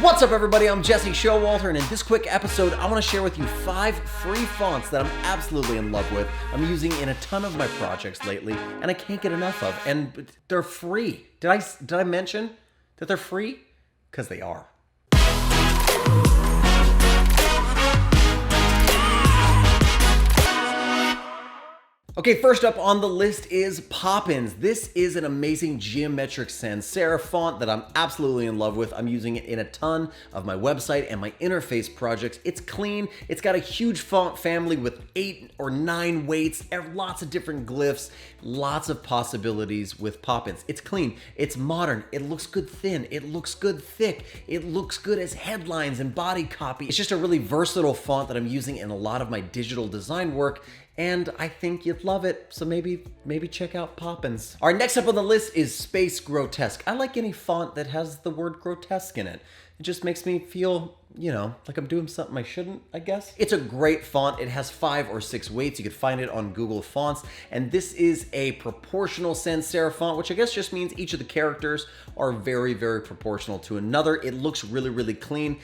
What's up, everybody? I'm Jesse Showalter, and in this quick episode, I want to share with you 5 free fonts that I'm absolutely in love with. I'm using in a ton of my projects lately, and I can't get enough of. And they're free. Did I mention that they're free? Because they are. Okay, first up on the list is Popins. This is an amazing geometric sans serif font that I'm absolutely in love with. I'm using it in a ton of my website and my interface projects. It's clean. It's got a huge font family with 8 or 9 weights, lots of different glyphs, lots of possibilities with Popins. It's clean. It's modern. It looks good thin. It looks good thick. It looks good as headlines and body copy. It's just a really versatile font that I'm using in a lot of my digital design work, and I think you'd love it, so maybe check out Popins. All right, next up on the list is Space Grotesque. I like any font that has the word grotesque in it. It just makes me feel, you know, like I'm doing something I shouldn't, I guess. It's a great font. It has 5 or 6 weights. You could find it on Google Fonts, and this is a proportional sans serif font, which I guess just means each of the characters are very, very proportional to another. It looks really, really clean.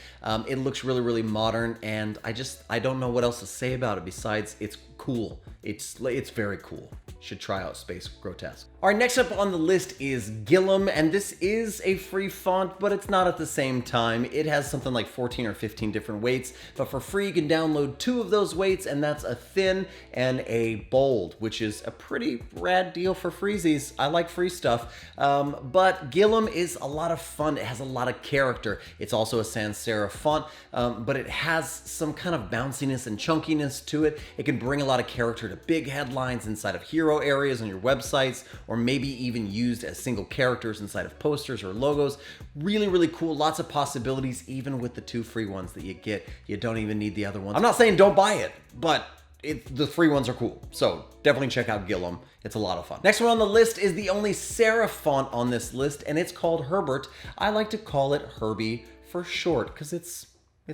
It looks really, really modern, and I don't know what else to say about it besides it's cool. It's very cool. Should try out Space Grotesque. All right, next up on the list is Gillum, and this is a free font, but it's not at the same time. It has something like 14 or 15 different weights, but for free you can download 2 of those weights, and that's a thin and a bold, which is a pretty rad deal for freezies. I like free stuff, but Gillum is a lot of fun. It has a lot of character. It's also a sans serif font, but it has some kind of bounciness and chunkiness to it. It can bring a lot of character to big headlines inside of hero areas on your websites, or maybe even used as single characters inside of posters or logos. Really, really cool. Lots of possibilities, even with the 2 free ones that you get. You don't even need the other ones. I'm not saying don't buy it, but the free ones are cool. So definitely check out Gillum. It's a lot of fun. Next one on the list is the only serif font on this list, and it's called Herbert. I like to call it Herbie for short because it's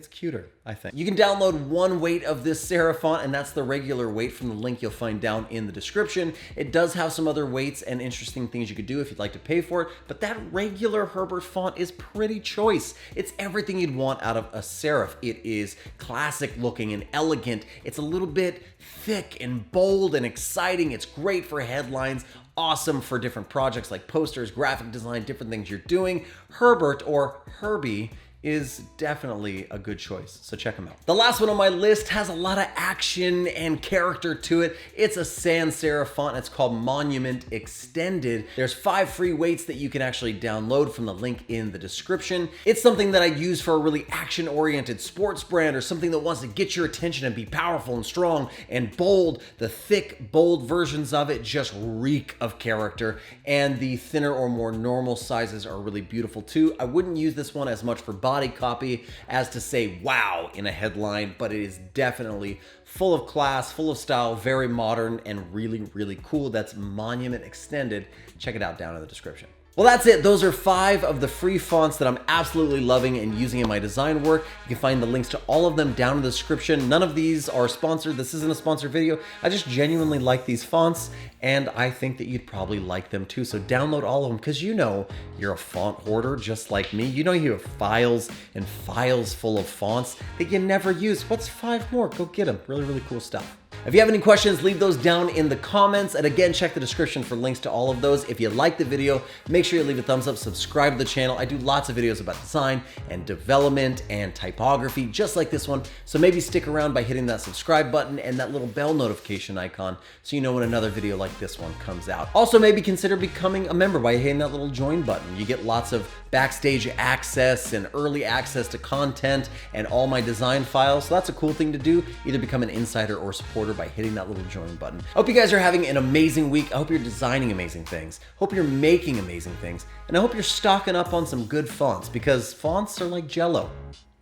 cuter, I think. You can download 1 weight of this serif font, and that's the regular weight from the link you'll find down in the description. It does have some other weights and interesting things you could do if you'd like to pay for it, but that regular Herbert font is pretty choice. It's everything you'd want out of a serif. It is classic looking and elegant. It's a little bit thick and bold and exciting. It's great for headlines. Awesome for different projects like posters, graphic design, different things you're doing. Herbert, or Herbie, is definitely a good choice, so check them out. The last one on my list has a lot of action and character to it. It's a sans serif font. It's called Monument Extended. There's 5 free weights that you can actually download from the link in the description. It's something that I'd use for a really action-oriented sports brand or something that wants to get your attention and be powerful and strong and bold. The thick, bold versions of it just reek of character, and the thinner or more normal sizes are really beautiful too. I wouldn't use this one as much for body copy as to say wow in a headline, but it is definitely full of class, full of style, very modern, and really, really cool. That's Monument Extended. Check it out down in the description. Well, that's it. Those are 5 of the free fonts that I'm absolutely loving and using in my design work. You can find the links to all of them down in the description. None of these are sponsored. This isn't a sponsored video. I just genuinely like these fonts, and I think that you'd probably like them too. So download all of them, because you know you're a font hoarder just like me. You know you have files and files full of fonts that you never use. What's 5 more? Go get them. Really, really cool stuff. If you have any questions, leave those down in the comments. And again, check the description for links to all of those. If you like the video, make sure you leave a thumbs up, subscribe to the channel. I do lots of videos about design and development and typography, just like this one. So maybe stick around by hitting that subscribe button and that little bell notification icon so you know when another video like this one comes out. Also, maybe consider becoming a member by hitting that little join button. You get lots of backstage access and early access to content and all my design files. So that's a cool thing to do. Either become an insider or supporter by hitting that little join button. I hope you guys are having an amazing week. I hope you're designing amazing things. Hope you're making amazing things. And I hope you're stocking up on some good fonts, because fonts are like Jello.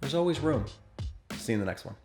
There's always room. See you in the next one.